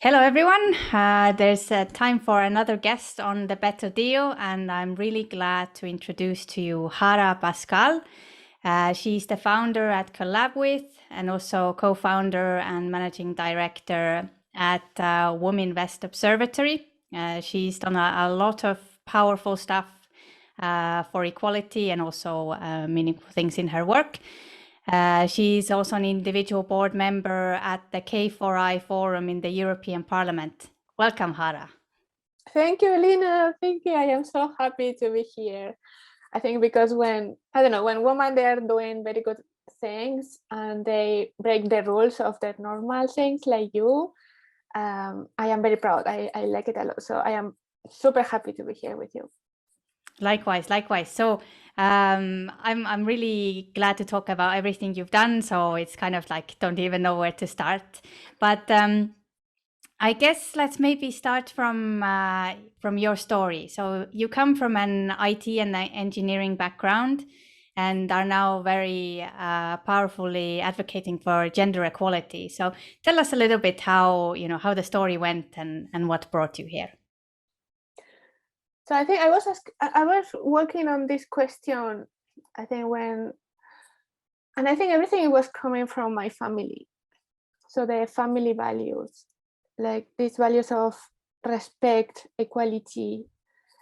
Hello, everyone. There's time for another guest on The Better Deal, and I'm really glad to introduce to you Jara Pascual. She's the founder at Collab and also co-founder and managing director at Wominvest Observatory. She's done a lot of powerful stuff for equality and also meaningful things in her work. She's also an individual board member at the K4I Forum in the European Parliament. Welcome, Jara. Thank you, Liina. Thank you. I am so happy to be here. I think because when women, they are doing very good things and they break the rules of the normal things like you, I am very proud. I like it a lot. So I am super happy to be here with you. Likewise. So I'm really glad to talk about everything you've done. So it's kind of like don't even know where to start. But I guess let's maybe start from your story. So you come from an IT and engineering background, and are now very powerfully advocating for gender equality. So tell us a little bit how the story went and what brought you here. So I think I was working on this question. I think everything was coming from my family. So the family values, like these values of respect, equality.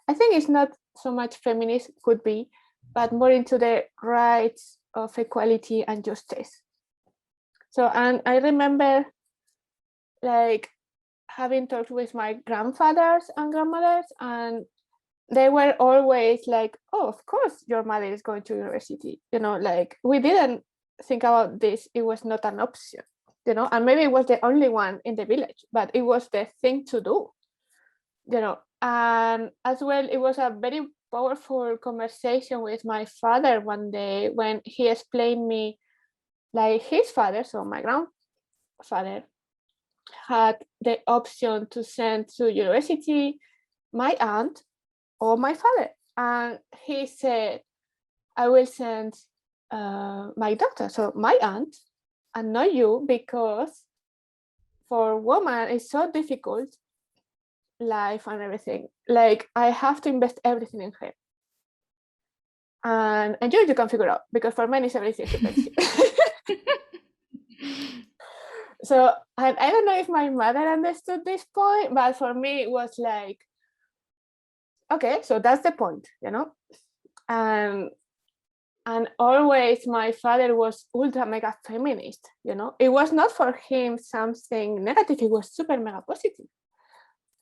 I think it's not so much feminist, could be, but more into the rights of equality and justice. So, and I remember like having talked with my grandfathers and grandmothers, and they were always like, oh, of course your mother is going to university. Like we didn't think about this. It was not an option, and maybe it was the only one in the village, but it was the thing to do, and as well, it was a very powerful conversation with my father one day when he explained me like his father, so my grandfather, had the option to send to university my aunt or my father, and he said, I will send my daughter, so my aunt, and not you, because for women it's so difficult, life and everything, like I have to invest everything in her, and you can figure out, because for men it's everything expensive. So I don't know if my mother understood this point, but for me it was like, okay, so that's the point, and always my father was ultra mega feminist. It was not for him something negative, it was super mega positive.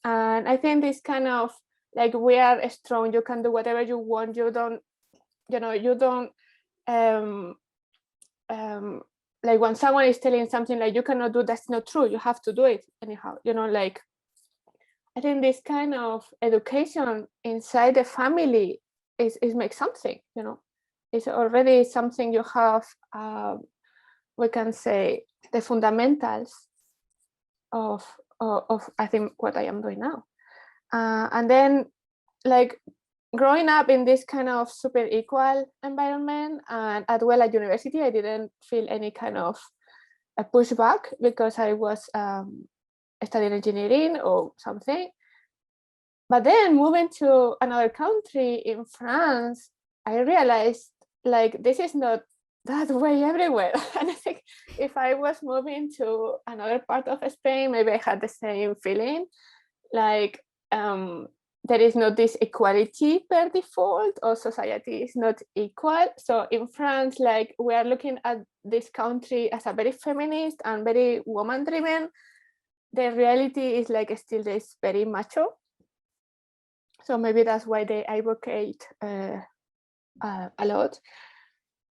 And I think this kind of like, we are strong, you can do whatever you want, you don't like when someone is telling something like you cannot do, that's not true, you have to do it anyhow, like I think this kind of education inside the family is makes something, it's already something you have, we can say, the fundamentals of I think what I am doing now. And then like growing up in this kind of super equal environment, and as well at university, I didn't feel any kind of a pushback because I was studying engineering or something. But then moving to another country, in France, I realized like this is not that way everywhere. And I think if I was moving to another part of Spain, maybe I had the same feeling, like there is not this equality per default, or society is not equal. So in France, like we are looking at this country as a very feminist and very woman driven. The reality is like still this very macho. So maybe that's why they advocate a lot.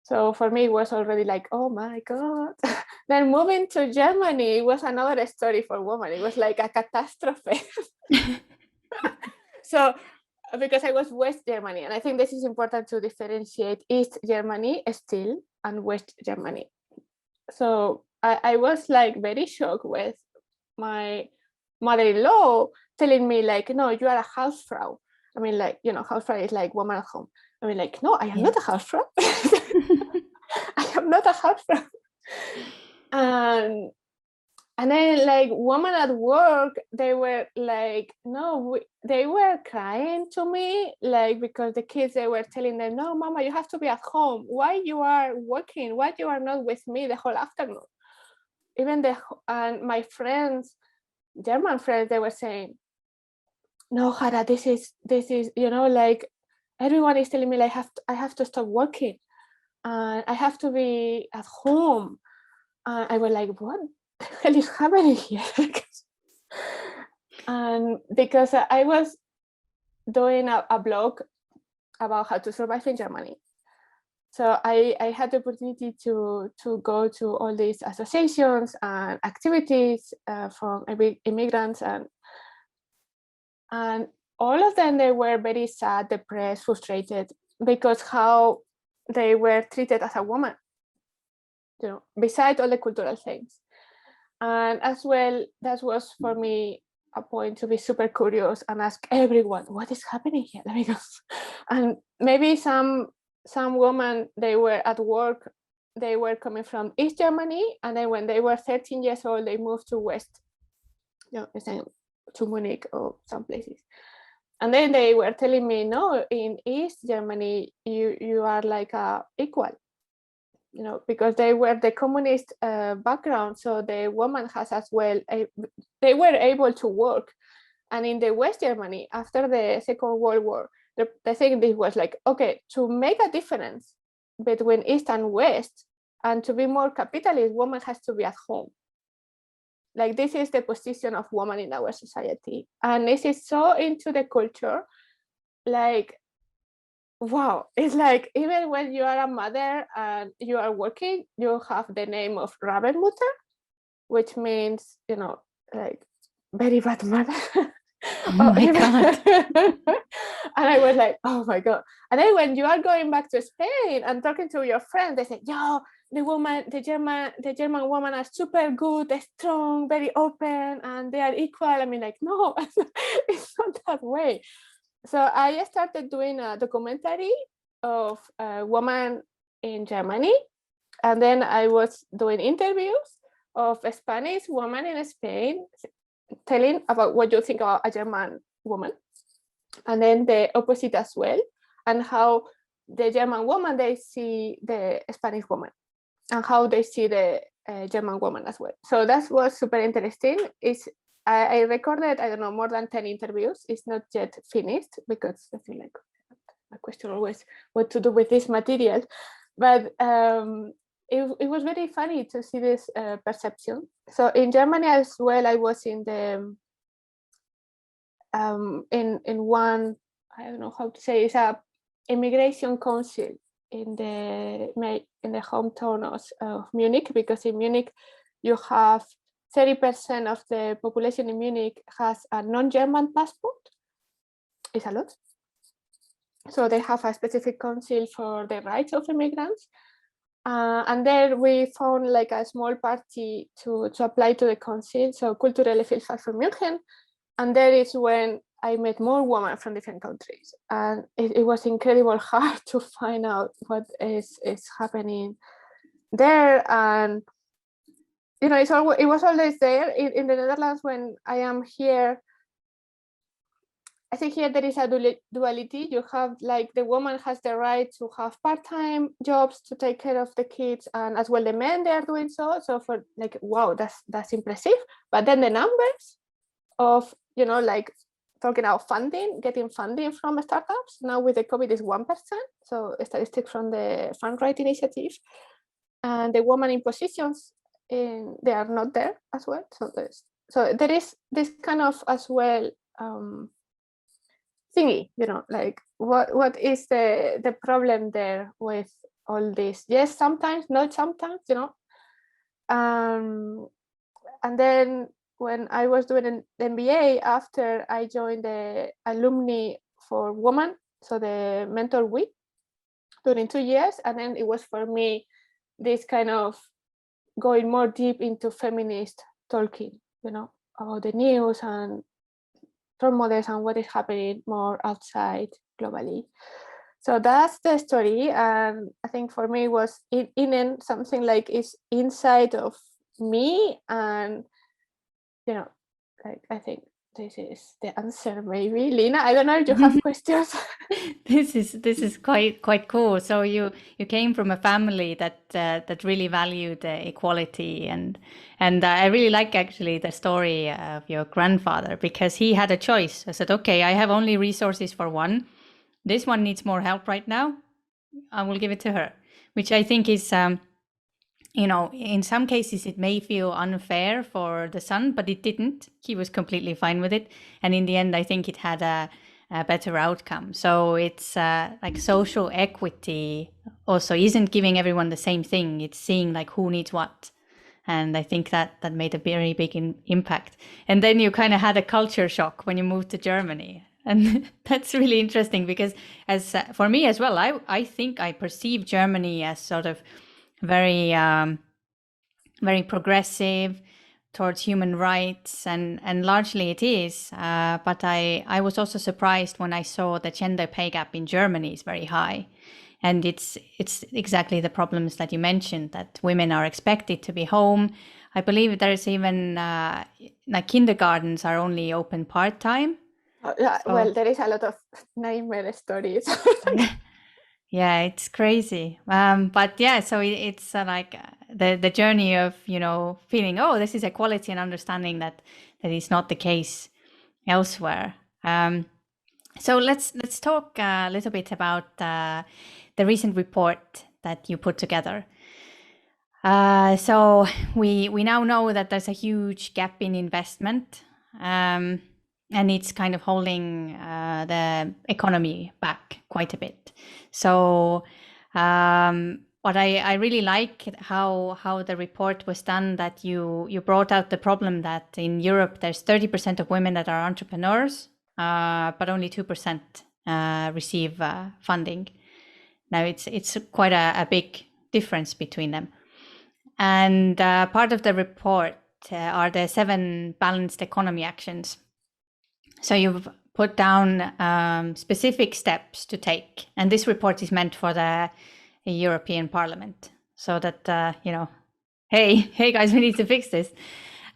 So for me, it was already like, oh my God. Then moving to Germany, it was another story for women. It was like a catastrophe. So because I was West Germany, and I think this is important to differentiate East Germany still and West Germany. So I was like very shocked with my mother-in-law telling me like, no, you are a Hausfrau. I mean, like, Hausfrau is like woman at home. I mean, like, no, I am not a Hausfrau. I am not a Hausfrau. And And then like women at work, they were like, no, they were crying to me, like, because the kids, they were telling them, no, mama, you have to be at home. Why you are working? Why you are not with me the whole afternoon? Even and my friends, German friends, they were saying, no, Jara, this is, you know, like everyone is telling me like I have to stop working and I have to be at home. And I was like, what the hell is happening here? And because I was doing a blog about how to survive in Germany. So I had the opportunity to go to all these associations and activities from immigrants, and all of them, they were very sad, depressed, frustrated because how they were treated as a woman, you know, besides all the cultural things. And as well, that was for me a point to be super curious and ask everyone, what is happening here? Because, and maybe some women, they were at work, they were coming from East Germany, and then when they were 13 years old, they moved to West, you know, to Munich or some places. And then they were telling me, no, in East Germany, you are like equal, you know, because they were the communist background. So the woman has as well, they were able to work. And in the West Germany, after the Second World War, the thing was like, okay, to make a difference between East and West and to be more capitalist, woman has to be at home. Like this is the position of woman in our society. And this is so into the culture, like, wow, it's like even when you are a mother and you are working, you have the name of Rabenmutter, which means, you know, like very bad mother. Oh my God. And I was like, oh my God. And then when you are going back to Spain and talking to your friends, they say, yo, the German women are super good, they're strong, very open, and they are equal. I mean, like, no, it's not that way. So I started doing a documentary of a woman in Germany. And then I was doing interviews of a Spanish woman in Spain, telling about what you think about a German woman. And then the opposite as well, and how the German woman, they see the Spanish woman, and how they see the German woman as well. So that was super interesting. I recorded, I don't know, more than 10 interviews. It's not yet finished because I feel like my question always what to do with this material. But it was very funny to see this perception. So in Germany as well, I was in the in one, I don't know how to say, it's a immigration council in the hometown of Munich, because in Munich you have 30% of the population in Munich has a non-German passport. It's a lot. So they have a specific council for the rights of immigrants. And there we found like a small party to apply to the council, so Kulturelle Vielfalt für München. And there is when I met more women from different countries. And it was incredibly hard to find out what is happening there. And, you know, it was always there in the Netherlands. When I am here, I think here there is a duality. You have like the woman has the right to have part-time jobs to take care of the kids, and as well the men, they are doing so. So for like, wow, that's impressive. But then the numbers of, you know, like talking about funding, getting funding from startups now with the COVID is 1%. So statistics from the Fundright initiative, and the women in positions they are not there as well. So there is this kind of as well thingy, you know, like what is the problem there with all this? Yes, sometimes, not sometimes, you know. And then when I was doing an MBA, after I joined the alumni for women, so the mentor week during 2 years, and then it was for me this kind of going more deep into feminist talking, you know, about the news and role models and what is happening more outside globally. So that's the story. And I think for me it was in something like is inside of me, and like I think this is the answer. Maybe Liina, I don't know if you have questions. This is quite cool. So you came from a family that really valued equality, and I really like actually the story of your grandfather, because he had a choice. I said, okay, I have only resources for one. This one needs more help right now. I will give it to her, which I think is in some cases it may feel unfair for the son, but it didn't. He was completely fine with it, and in the end, I think it had a better outcome. So it's like social equity also isn't giving everyone the same thing. It's seeing like who needs what. And I think that made a very big impact. And then you kind of had a culture shock when you moved to Germany. And that's really interesting, because as for me as well, I think I perceive Germany as sort of very very progressive towards human rights, and largely it is. But I was also surprised when I saw the gender pay gap in Germany is very high, and it's exactly the problems that you mentioned, that women are expected to be home. I believe there's even like kindergartens are only open part-time. Yeah, well, there is a lot of nightmare stories. Yeah, it's crazy. But yeah, so it's like the journey of, feeling, oh, this is equality, and understanding that is not the case elsewhere. So let's talk a little bit about the recent report that you put together. So we now know that there's a huge gap in investment, and it's kind of holding the economy back quite a bit. So what I really like how the report was done, that you brought out the problem that in Europe there's 30% of women that are entrepreneurs, but only 2% receive funding. Now it's quite a big difference between them. And part of the report are the 7 balanced economy actions. So you've put down specific steps to take. And this report is meant for the European Parliament. So that, hey guys, we need to fix this.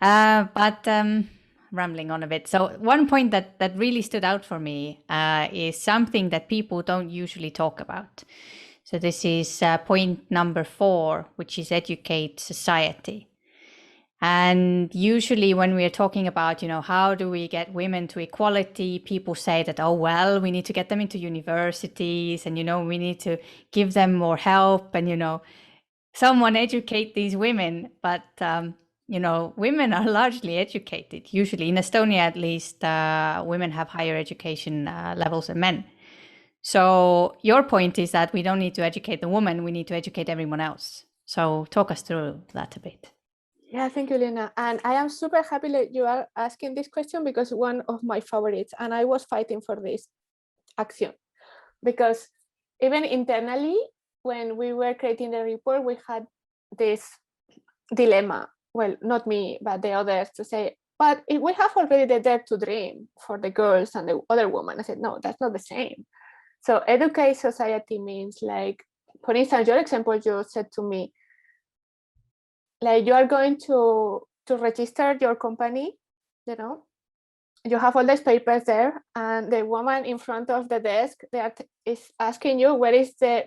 But rambling on a bit. So one point that really stood out for me is something that people don't usually talk about. So this is point number 4, which is educate society. And usually when we are talking about, how do we get women to equality, people say that, oh, well, we need to get them into universities, and, we need to give them more help, and, someone educate these women. But, women are largely educated. Usually in Estonia, at least, women have higher education levels than men. So your point is that we don't need to educate the woman, we need to educate everyone else. So talk us through that a bit. Yeah, thank you, Liina. And I am super happy that you are asking this question, because one of my favorites, and I was fighting for this action, because even internally, when we were creating the report, we had this dilemma. Well, not me, but the others, to say, but if we have already the Dare to Dream for the girls and the other women. I said, no, that's not the same. So educate society means, like, for instance, your example, you said to me, like, you are going to register your company, you have all these papers there, and the woman in front of the desk is asking you, where is the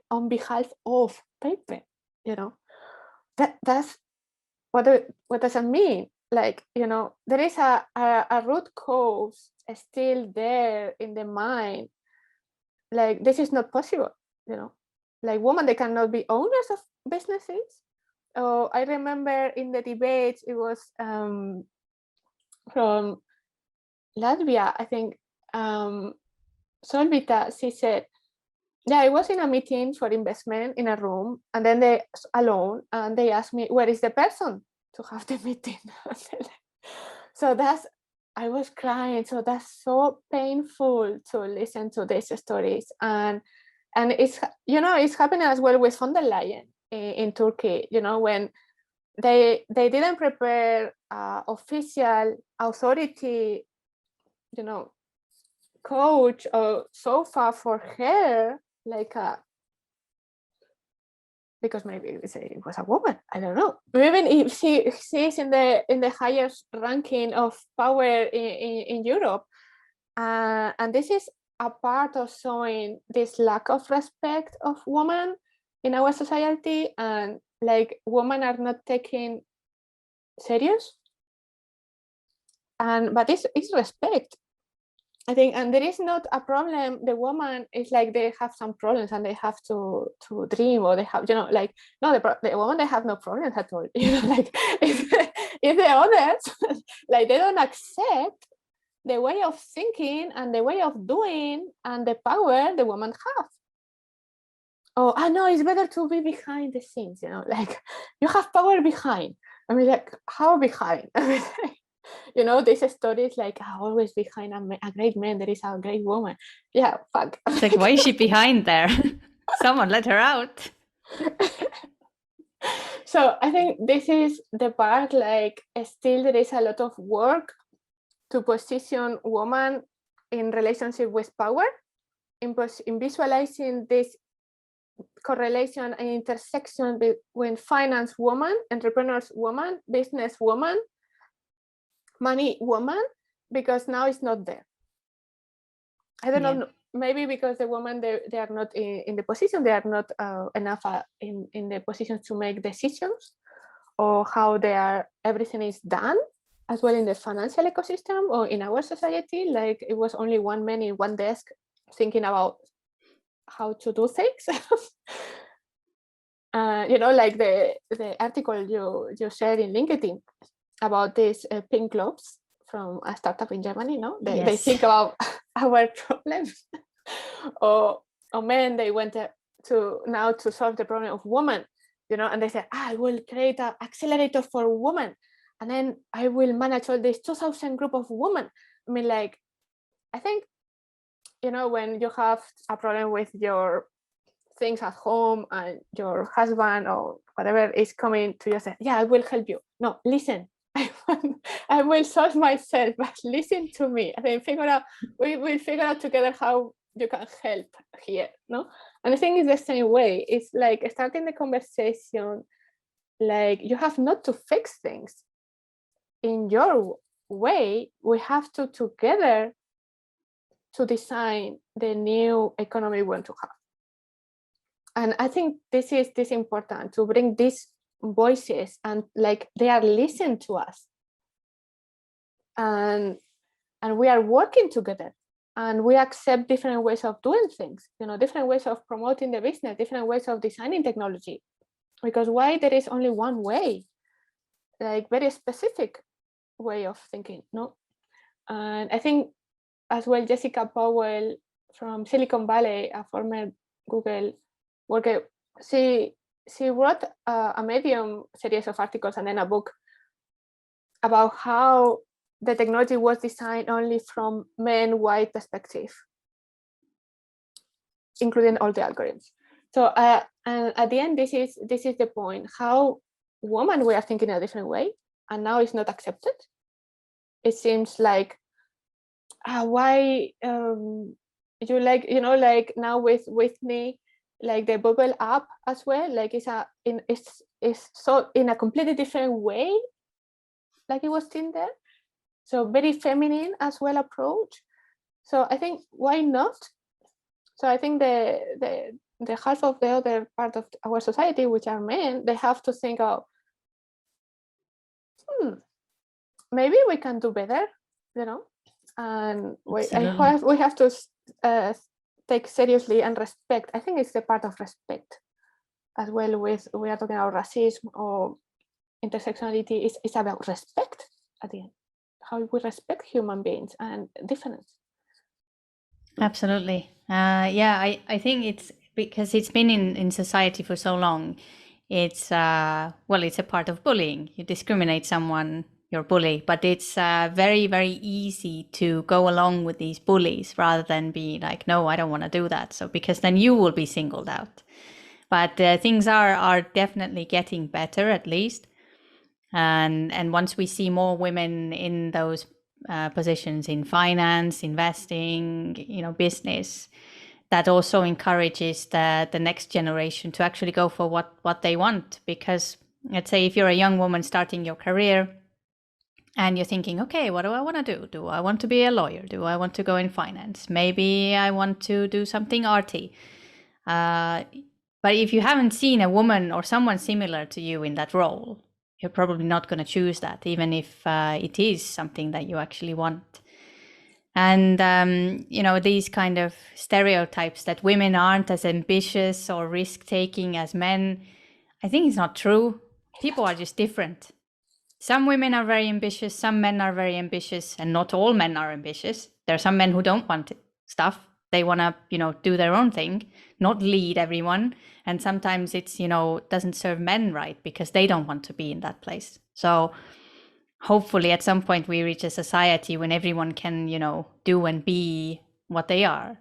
on behalf of paper? That's what does it mean? Like, there is a root cause still there in the mind. Like, this is not possible, like, women, they cannot be owners of businesses. Oh, I remember in the debates, it was from Latvia, I think, Solvita, she said, yeah, I was in a meeting for investment in a room, and then they alone, and they asked me, where is the person to have the meeting? So I was crying. So that's so painful to listen to these stories. And it's, it's happening as well with von der Leyen in Turkey, when they didn't prepare official authority, coach or sofa for her, like because maybe it was a woman. I don't know. Even if she's in the highest ranking of power in Europe, and this is a part of showing this lack of respect of women in our society, and like women are not taken serious. But it's respect, I think, and there is not a problem. The woman is like they have some problems and they have to dream, or they have, you know, like no, the woman, they have no problems at all. You know, like if the others like they don't accept the way of thinking and the way of doing and the power the woman have. Oh, I know it's better to be behind the scenes. You know, like you have power behind. I mean, like how behind? I mean, you know, this story is like always behind a great man there is a great woman. Yeah, fuck. It's like, why is she behind there? Someone let her out. So I think this is the part, like still there is a lot of work to position woman in relationship with power, in visualizing this correlation and intersection between finance woman, entrepreneurs woman, business woman, money woman, because now it's not there. I don't know, maybe because the women, they are not in the position, they are not enough in the position to make decisions, or how everything is done as well in the financial ecosystem or in our society. Like it was only one man in one desk thinking about how to do things. You know, like the article you shared in LinkedIn about these pink globes from a startup in Germany, no? They think about our problems. or men, they went to solve the problem of women, you know, and they said, I will create an accelerator for women, and then I will manage all this 2,000 group of women. I mean, like, I think, you know, when you have a problem with your things at home and your husband or whatever is coming to you and say, yeah, I will help you. No, listen, I will solve myself, but listen to me. I think we will figure out together how you can help here, no? And I think it's the same way. It's like starting the conversation, like you have not to fix things in your way. We have to together to design the new economy we want to have. And I think this is important to bring these voices, and like they are listening to us, and we are working together, and we accept different ways of doing things, you know, different ways of promoting the business, different ways of designing technology. Because why there is only one way, like very specific way of thinking, no? And I think as well, Jessica Powell from Silicon Valley, a former Google worker, she wrote a Medium series of articles and then a book about how the technology was designed only from men white perspective, including all the algorithms. So and at the end, this is the point, how women were thinking in a different way, and now it's not accepted. It seems like why you like, you know, like now with me, like the Bubble app as well, like it's so in a completely different way, like it was Tinder. So very feminine as well approach. So I think why not? So I think the half of the other part of our society, which are men, they have to think of, maybe we can do better, you know, and we have to take seriously and respect. I think it's the part of respect as well. With we are talking about racism or intersectionality, it's about respect at the end, how we respect human beings and difference. Absolutely. I think it's because it's been in society for so long. It's it's a part of bullying. You discriminate someone, you're bully, but it's very, very easy to go along with these bullies rather than be like, no, I don't want to do that. So because then you will be singled out. But things are definitely getting better, at least. And once we see more women in those positions in finance, investing, you know, business, that also encourages the next generation to actually go for what they want. Because let's say if you're a young woman starting your career and you're thinking, okay, what do I want to do? Do I want to be a lawyer? Do I want to go in finance? Maybe I want to do something arty. But if you haven't seen a woman or someone similar to you in that role, you're probably not going to choose that, even if it is something that you actually want. And, these kind of stereotypes that women aren't as ambitious or risk-taking as men, I think it's not true. People are just different. Some women are very ambitious, some men are very ambitious, and not all men are ambitious. There are some men who don't want stuff. They want to, do their own thing, not lead everyone. And sometimes it's, doesn't serve men right because they don't want to be in that place. So hopefully at some point we reach a society when everyone can, do and be what they are,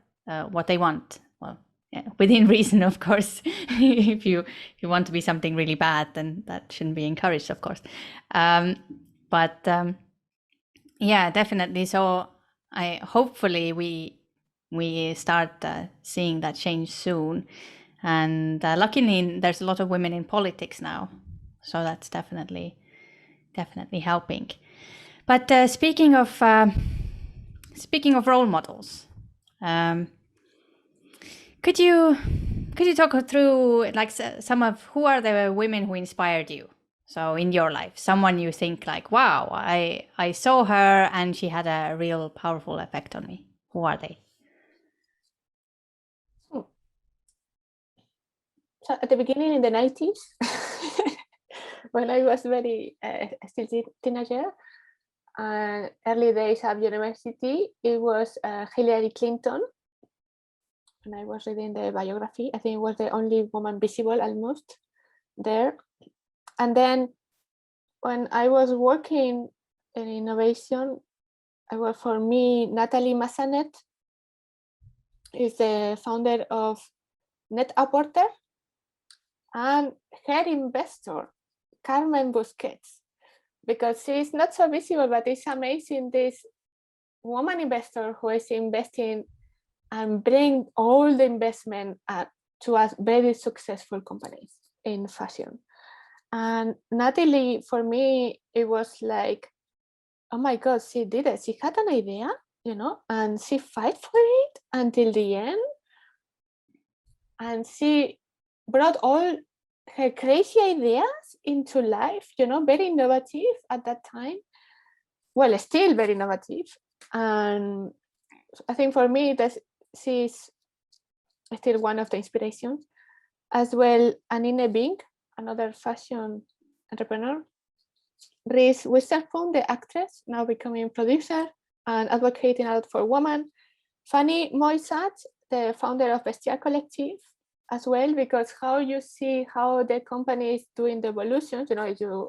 what they want. Well, yeah, within reason, of course. If you want to be something really bad, then that shouldn't be encouraged, of course. But yeah, definitely. So hopefully we start seeing that change soon. And luckily, there's a lot of women in politics now, so that's definitely helping. But speaking of role models, could you talk through like some of who are the women who inspired you? So in your life, someone you think like, wow, I saw her and she had a real powerful effect on me. Who are they? So at the beginning in the 90s, when I was very still teenager, and early days of university, it was Hillary Clinton. And I was reading the biography. I think it was the only woman visible almost there. And then when I was working in innovation, for me, Natalie Massanet is the founder of Net-A-Porter, and her investor, Carmen Busquets, because she's not so visible, but it's amazing, this woman investor who is investing and bring all the investment to us very successful companies in fashion. And Natalie, for me, it was like, oh my God, she did it. She had an idea, and she fight for it until the end. And she brought all her crazy ideas into life, very innovative at that time. Well, still very innovative. And I think for me, she's still one of the inspirations. As well, Anine Bing, another fashion entrepreneur. Reese Witherspoon, the actress, now becoming producer and advocating a lot for women. Fanny Moisat, the founder of Bestia Collective, as well, because how you see how the company is doing the evolution, you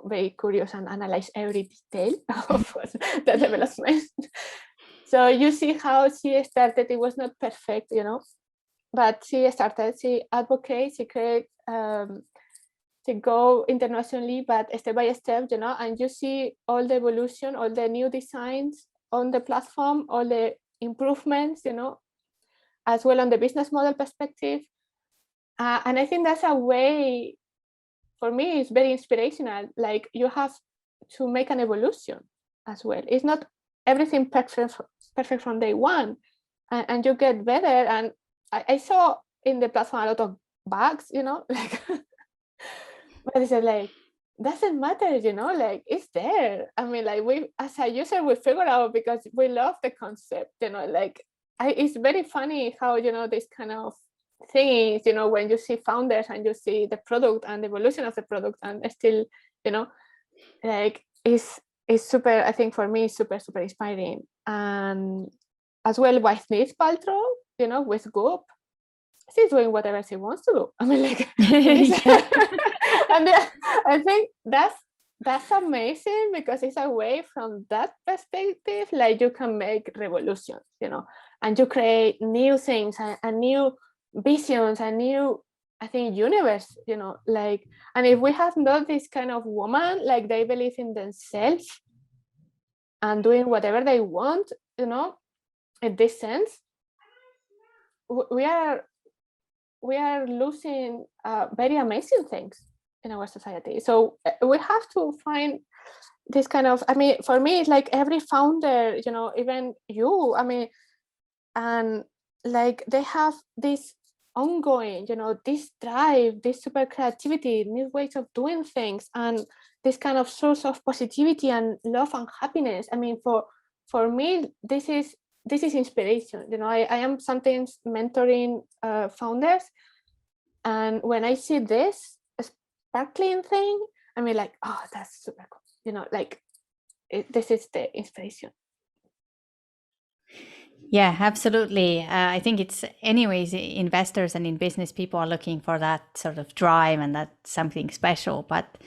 very curious and analyze every detail of the development. So you see how she started. It was not perfect, but she started, she advocates, she creates, to go internationally, but step by step, and you see all the evolution, all the new designs on the platform, all the improvements, as well on the business model perspective. And I think that's a way, for me, it's very inspirational. Like you have to make an evolution as well. It's not everything perfect from day one, and you get better. And I saw in the platform a lot of bugs, like, but it's like, doesn't matter, like it's there. I mean, like we, as a user, we figure out because we love the concept, like it's very funny how, this kind of things, when you see founders and you see the product and the evolution of the product and still, like it's super, I think for me, super inspiring. And as well, Gwyneth Paltrow, with Goop, she's doing whatever she wants to do. I mean, like, and I think that's amazing because it's a way from that perspective, like you can make revolutions, and you create new things and new visions and new, I think, universe, like, and if we have not this kind of woman, like they believe in themselves and doing whatever they want, in this sense, we are losing very amazing things in our society. So we have to find this kind of, I mean, for me, it's like every founder, you know, even you, I mean, and like they have this ongoing, you know, this drive, this super creativity, new ways of doing things, and this kind of source of positivity and love and happiness. I mean, for me, this is inspiration. You know, I am sometimes mentoring founders, and when I see this sparkling thing, I mean, like, oh, that's super cool. You know, like this is the inspiration. Yeah, absolutely. I think it's anyways, investors and in business, people are looking for that sort of drive and that something special. But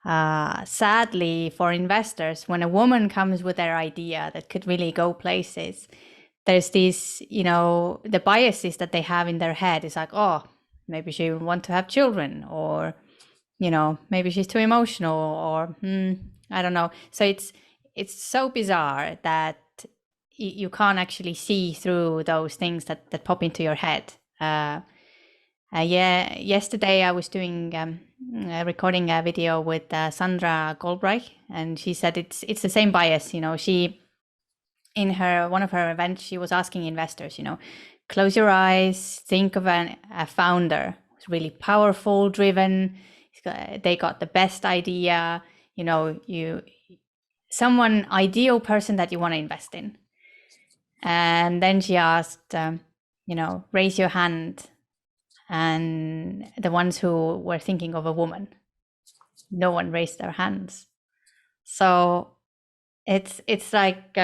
sadly for investors, when a woman comes with their idea that could really go places, there's these, you know, the biases that they have in their head is like, oh, maybe she would want to have children, or, you know, maybe she's too emotional, or I don't know. So it's so bizarre that you can't actually see through those things that pop into your head. Yeah, yesterday I was doing recording a video with Sandra Goldreich, and she said it's the same bias. You know, she in one of her events she was asking investors, you know, close your eyes, think of a founder who's really powerful, driven. They got the best idea. You know, someone ideal person that you want to invest in. And then she asked, you know, raise your hand. And the ones who were thinking of a woman, no one raised their hands. So it's like,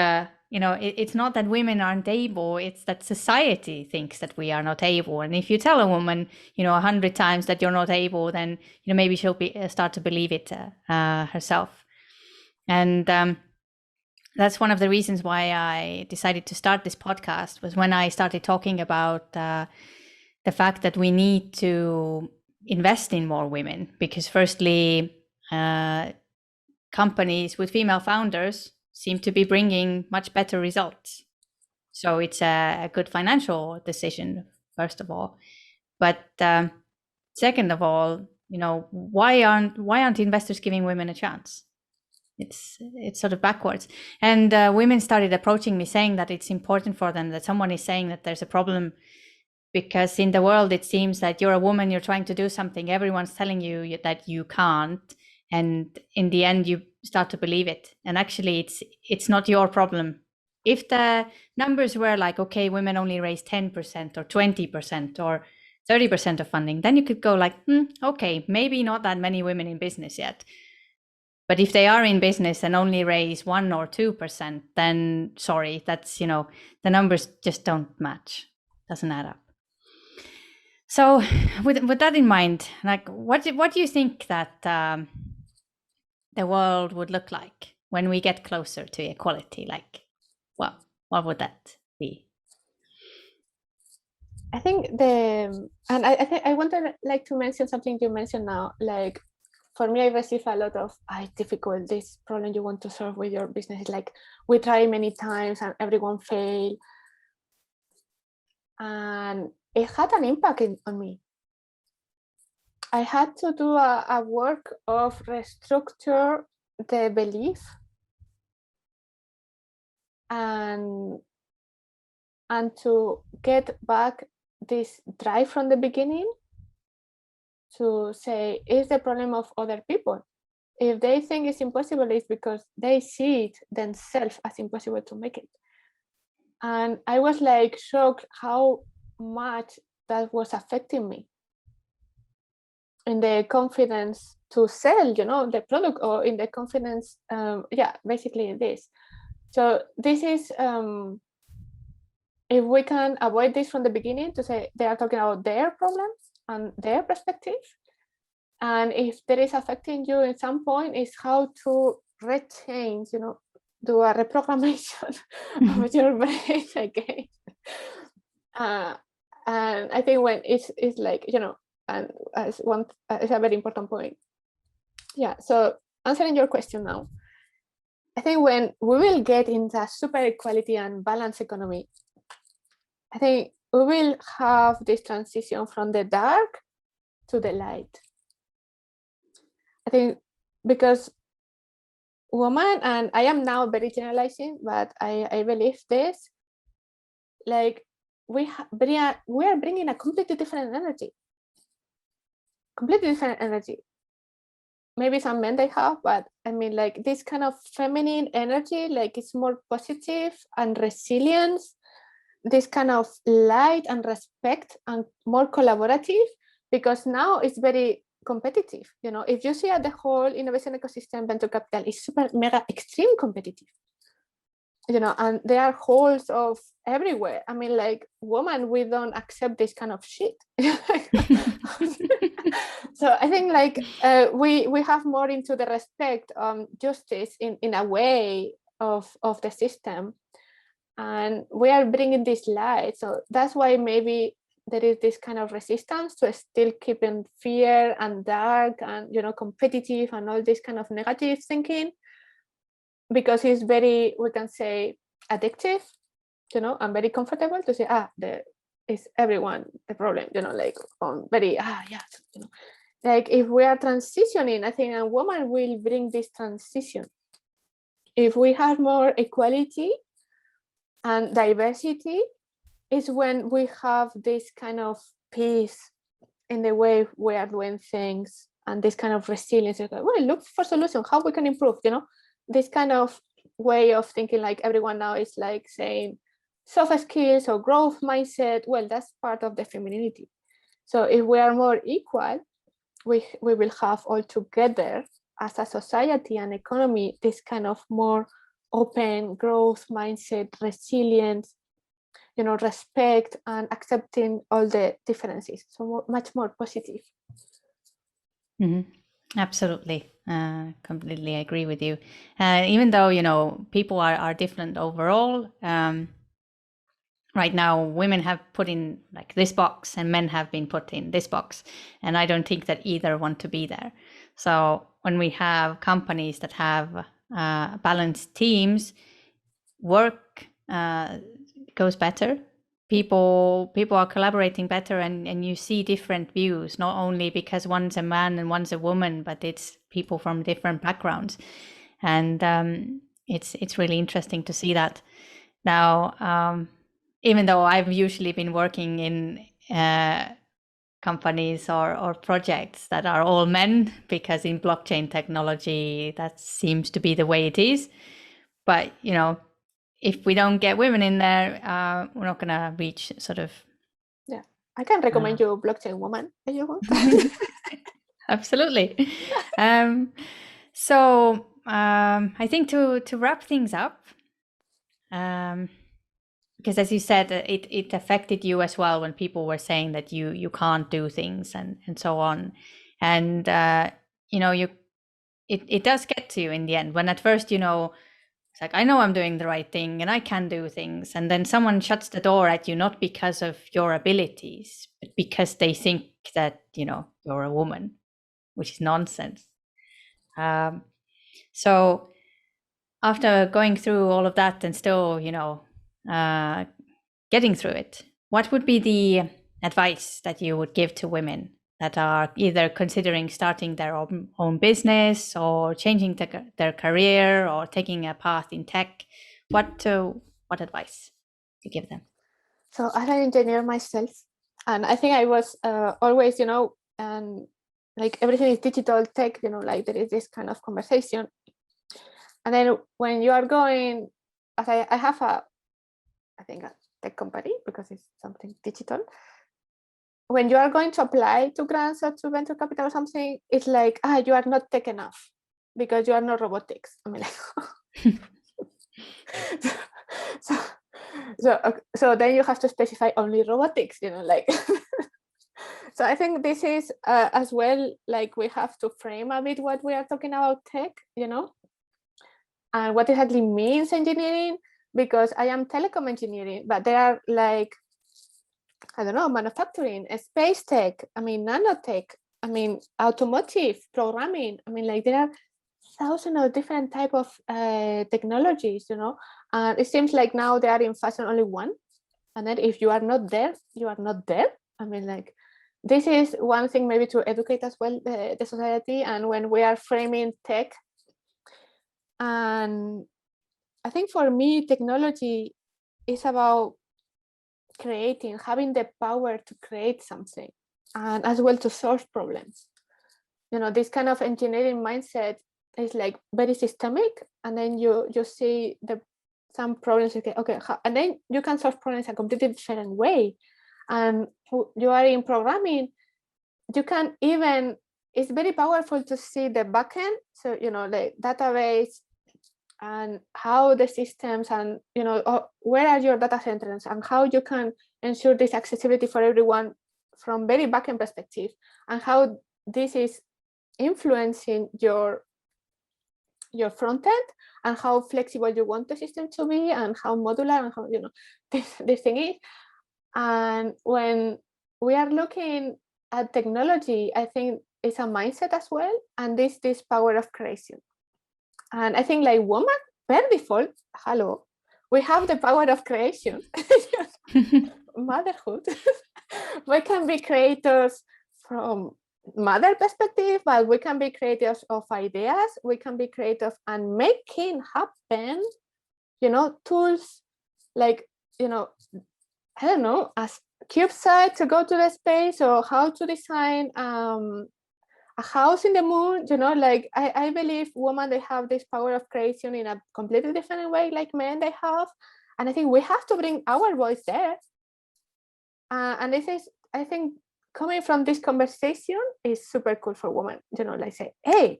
you know, it's not that women aren't able, it's that society thinks that we are not able. And if you tell a woman, you know, 100 times that you're not able, then, you know, maybe she'll start to believe it herself. And that's one of the reasons why I decided to start this podcast, was when I started talking about the fact that we need to invest in more women, because firstly, companies with female founders seem to be bringing much better results. So it's a good financial decision, first of all. But second of all, you know, why aren't investors giving women a chance? It's sort of backwards. And women started approaching me saying that it's important for them, that someone is saying that there's a problem, because in the world it seems that you're a woman, you're trying to do something, everyone's telling you that you can't, and in the end you start to believe it. And actually it's not your problem. If the numbers were like, okay, women only raise 10% or 20% or 30% of funding, then you could go like, okay, maybe not that many women in business yet. But if they are in business and only raise 1 or 2%, then sorry, that's, you know, the numbers just don't match, doesn't add up. So with that in mind, like, what do you think that the world would look like when we get closer to equality? Like, what would that be? I think I think I wanted like to mention something you mentioned now. Like, for me, I receive a lot of, it's difficult, this problem you want to solve with your business. It's like, we try many times and everyone fail. And it had an impact on me. I had to do a work of restructure the belief and to get back this drive from the beginning to say, is the problem of other people. If they think it's impossible, it's because they see it themselves as impossible to make it. And I was like shocked how much that was affecting me in the confidence to sell, you know, the product, or in the confidence, basically this. So this is, if we can avoid this from the beginning, to say they are talking about their problems and their perspective, and if there is affecting you at some point, is how to rechange, you know, do a reprogrammation of your brain again. And I think when it's like, you know, and as one, it's a very important point. Yeah, so answering your question now, I think when we will get into super equality and balanced economy, I think we will have this transition from the dark to the light. I think because woman, and I am now very generalizing, but I believe this, like we are bringing a completely different energy. Maybe some men they have, but I mean, like this kind of feminine energy, like it's more positive and resilience, this kind of light and respect and more collaborative, because now it's very competitive. You know, if you see at the whole innovation ecosystem, venture capital is super mega extreme competitive. You know, and there are holes of everywhere. I mean, like women, we don't accept this kind of shit. So I think like we have more into the respect, justice in a way of the system, and we are bringing this light. So that's why maybe there is this kind of resistance to still keeping fear and dark and, you know, competitive and all this kind of negative thinking, because it's very, we can say, addictive, you know, and very comfortable to say, is everyone the problem, you know, like very, yeah, you know, like if we are transitioning, I think a woman will bring this transition. If we have more equality and diversity, is when we have this kind of peace in the way we are doing things, and this kind of resilience. Well, look for solution, how we can improve, you know, this kind of way of thinking. Like everyone now is like saying soft skills or growth mindset. Well, that's part of the femininity. So if we are more equal, we will have all together as a society and economy this kind of more open growth mindset, resilience, you know, respect and accepting all the differences. So much more positive. Mm-hmm. Absolutely. Completely agree with you. Even though, you know, people are different overall, right now women have put in like this box and men have been put in this box. And I don't think that either want to be there. So when we have companies that have balanced teams, work goes better. People are collaborating better, and you see different views, not only because one's a man and one's a woman, but it's people from different backgrounds. And it's really interesting to see that. Now, even though I've usually been working in companies or projects that are all men, because in blockchain technology, that seems to be the way it is. But, you know, if we don't get women in there, we're not going to reach sort of. Yeah, I can recommend you Blockchain Woman if you want. Absolutely. So I think to wrap things up, because as you said, it affected you as well when people were saying that you can't do things and so on, and you know, it does get to you in the end, when at first, you know, it's like, I know I'm doing the right thing and I can do things, and then someone shuts the door at you, not because of your abilities, but because they think that, you know, you're a woman, which is nonsense. So after going through all of that and still, you know, getting through it, what would be the advice that you would give to women that are either considering starting their own business or changing their career or taking a path in tech? What advice to give them? So I'm an engineer myself, and I think I was always, you know, and like everything is digital tech, you know, like there is this kind of conversation. And then when you are going, as I have a tech company because it's something digital. When you are going to apply to grants or to venture capital or something, it's like, you are not tech enough because you are not robotics. I mean, like, so then you have to specify only robotics, you know, like. So I think this is as well, like we have to frame a bit what we are talking about tech, you know, and what exactly means engineering, because I am telecom engineering, but there are like, I don't know, manufacturing, space tech, I mean, nanotech, I mean, automotive, programming. I mean, like there are thousands of different type of technologies, you know, and it seems like now they are in fashion only one. And then if you are not there, you are not there. I mean, like, this is one thing maybe to educate as well the society. And when we are framing tech, and I think for me, technology is about creating, having the power to create something, and as well to solve problems. You know, this kind of engineering mindset is like very systemic, and then you see some problems. Okay, and then you can solve problems a completely different way. And you are in programming, you can even, it's very powerful to see the backend. So, you know, the database and how the systems and, you know, where are your data centers and how you can ensure this accessibility for everyone from very backend perspective, and how this is influencing your front end, and how flexible you want the system to be, and how modular, and how, you know, this thing is. And when we are looking at technology, I think it's a mindset as well, and this power of creation. And I think, like, women, per default, hello, we have the power of creation. Motherhood. We can be creators from mother perspective, but we can be creators of ideas. We can be creative and making happen, you know, tools like, you know, I don't know, as CubeSat to go to the space, or how to design a house in the moon. You know, like, I believe women, they have this power of creation in a completely different way like men they have. And I think we have to bring our voice there. And this is, I think, coming from this conversation is super cool for women. You know, like, say, hey,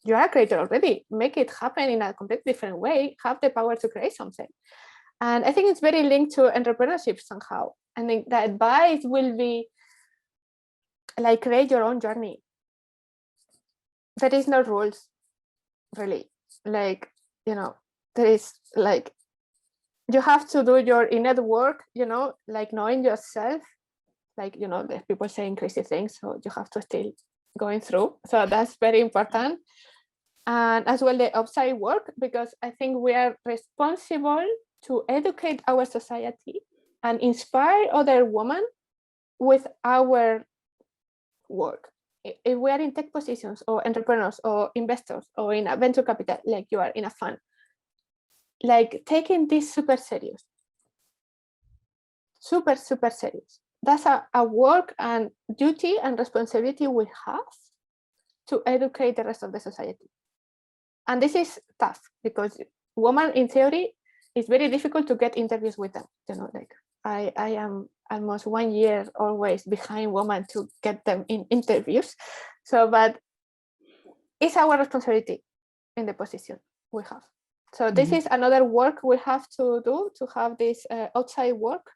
you are a creator already. Make it happen in a completely different way. Have the power to create something. And I think it's very linked to entrepreneurship somehow. I think the advice will be, like, create your own journey. There is no rules, really. Like, you know, there is, like, you have to do your inner work, you know, like knowing yourself. Like, you know, the people saying crazy things, so you have to still going through. So that's very important. And as well, the outside work, because I think we are responsible to educate our society and inspire other women with our work. If we are in tech positions, or entrepreneurs, or investors, or in a venture capital, like you are in a fund, like, taking this super serious, super serious. That's a work and duty and responsibility we have to educate the rest of the society. And this is tough, because women, in theory, it's very difficult to get interviews with them. You know, like, I am almost 1 year always behind women to get them in interviews. So, but it's our responsibility in the position we have. So this is another work we have to do, to have this outside work.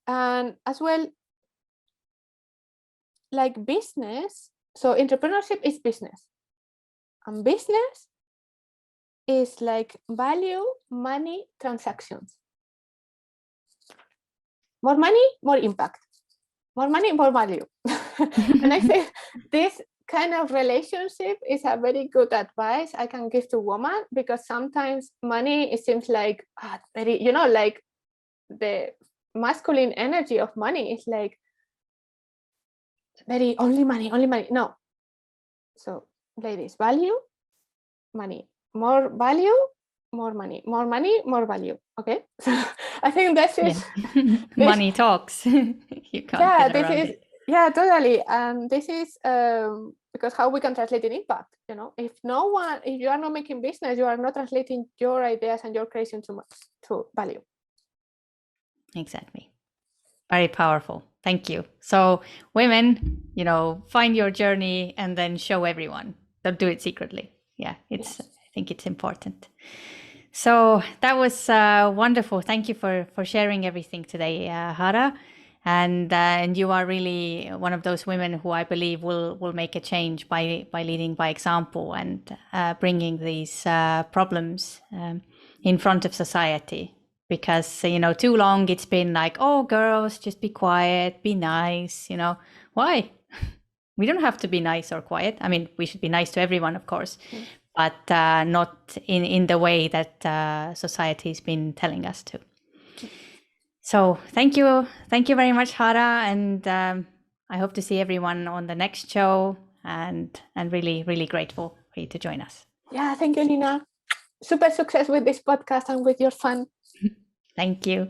And as well, like, business. So entrepreneurship is business. And business is like value, money, transactions. More money, more impact. More money, more value. And I think this kind of relationship is a very good advice I can give to women, because sometimes money, it seems like very, you know, like, the masculine energy of money is like very only money. No. So, ladies, value, money, more value, more money, more money, more value. Okay. So I think this is money talks. You can't get around it. Yeah, totally. And this is because how we can translate in impact. You know, if you are not making business, you are not translating your ideas and your creation to value. Exactly. Very powerful. Thank you. So, women, you know, find your journey and then show everyone. Don't do it secretly. Yeah, I think it's important. So that was wonderful. Thank you for sharing everything today, Jara. And you are really one of those women who I believe will make a change by leading by example, and bringing these problems in front of society. Because, you know, too long it's been like, oh, girls, just be quiet, be nice, you know. Why? We don't have to be nice or quiet. I mean, we should be nice to everyone, of course, but not in the way that society's been telling us to. So thank you very much, Jara, and I hope to see everyone on the next show, and really, really grateful for you to join us. Yeah, thank you, Liina. Super success with this podcast and with your fun. Thank you.